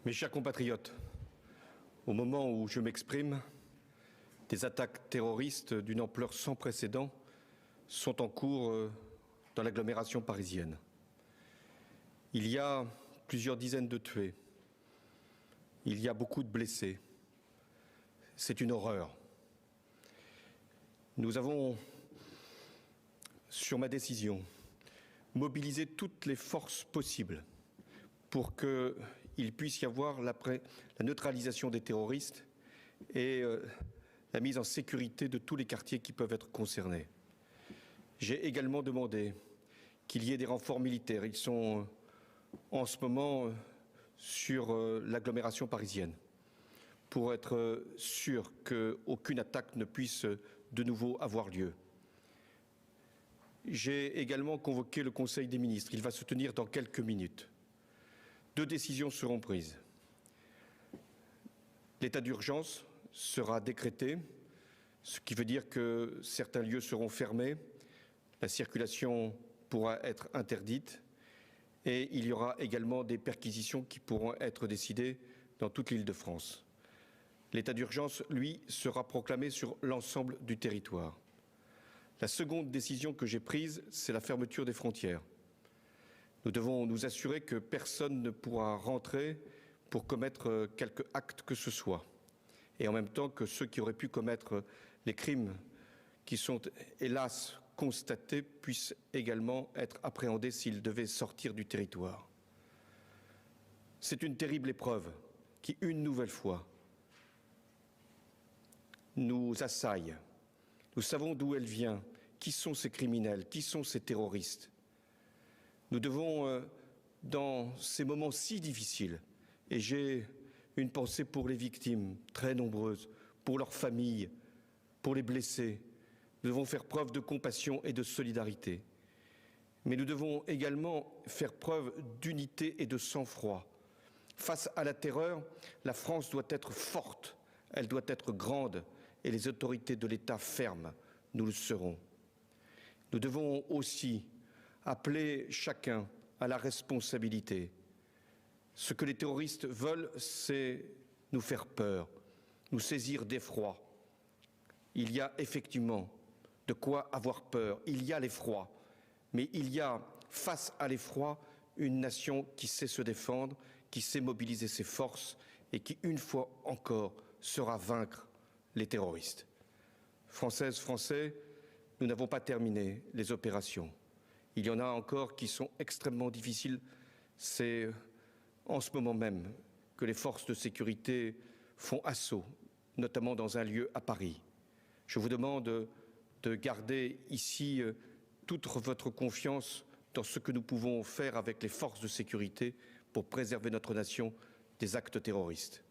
Mes chers compatriotes, au moment où je m'exprime, des attaques terroristes d'une ampleur sans précédent sont en cours dans l'agglomération parisienne. Il y a plusieurs dizaines de tués. Il y a beaucoup de blessés. C'est une horreur. Nous avons, sur ma décision, mobilisé toutes les forces possibles pour qu'il puisse y avoir la neutralisation des terroristes et la mise en sécurité de tous les quartiers qui peuvent être concernés. J'ai également demandé qu'il y ait des renforts militaires. Ils sont en ce moment sur l'agglomération parisienne pour être sûr qu'aucune attaque ne puisse de nouveau avoir lieu. J'ai également convoqué le Conseil des ministres. Il va se tenir dans quelques minutes. 2 décisions seront prises. L'état d'urgence sera décrété, ce qui veut dire que certains lieux seront fermés, la circulation pourra être interdite et il y aura également des perquisitions qui pourront être décidées dans toute l'Île-de-France. L'état d'urgence, lui, sera proclamé sur l'ensemble du territoire. La seconde décision que j'ai prise, c'est la fermeture des frontières. Nous devons nous assurer que personne ne pourra rentrer pour commettre quelque acte que ce soit. Et en même temps que ceux qui auraient pu commettre les crimes qui sont hélas constatés puissent également être appréhendés s'ils devaient sortir du territoire. C'est une terrible épreuve qui, une nouvelle fois, nous assaille. Nous savons d'où elle vient, qui sont ces criminels, qui sont ces terroristes. Nous devons, dans ces moments si difficiles, et j'ai une pensée pour les victimes, très nombreuses, pour leurs familles, pour les blessés, nous devons faire preuve de compassion et de solidarité. Mais nous devons également faire preuve d'unité et de sang-froid. Face à la terreur, la France doit être forte, elle doit être grande, et les autorités de l'État fermes, nous le serons. Nous devons aussi appeler chacun à la responsabilité. Ce que les terroristes veulent, c'est nous faire peur, nous saisir d'effroi. Il y a effectivement de quoi avoir peur, il y a l'effroi, mais il y a, face à l'effroi, une nation qui sait se défendre, qui sait mobiliser ses forces et qui, une fois encore, saura vaincre les terroristes. Françaises, Français, nous n'avons pas terminé les opérations. Il y en a encore qui sont extrêmement difficiles. C'est en ce moment même que les forces de sécurité font assaut, notamment dans un lieu à Paris. Je vous demande de garder ici toute votre confiance dans ce que nous pouvons faire avec les forces de sécurité pour préserver notre nation des actes terroristes.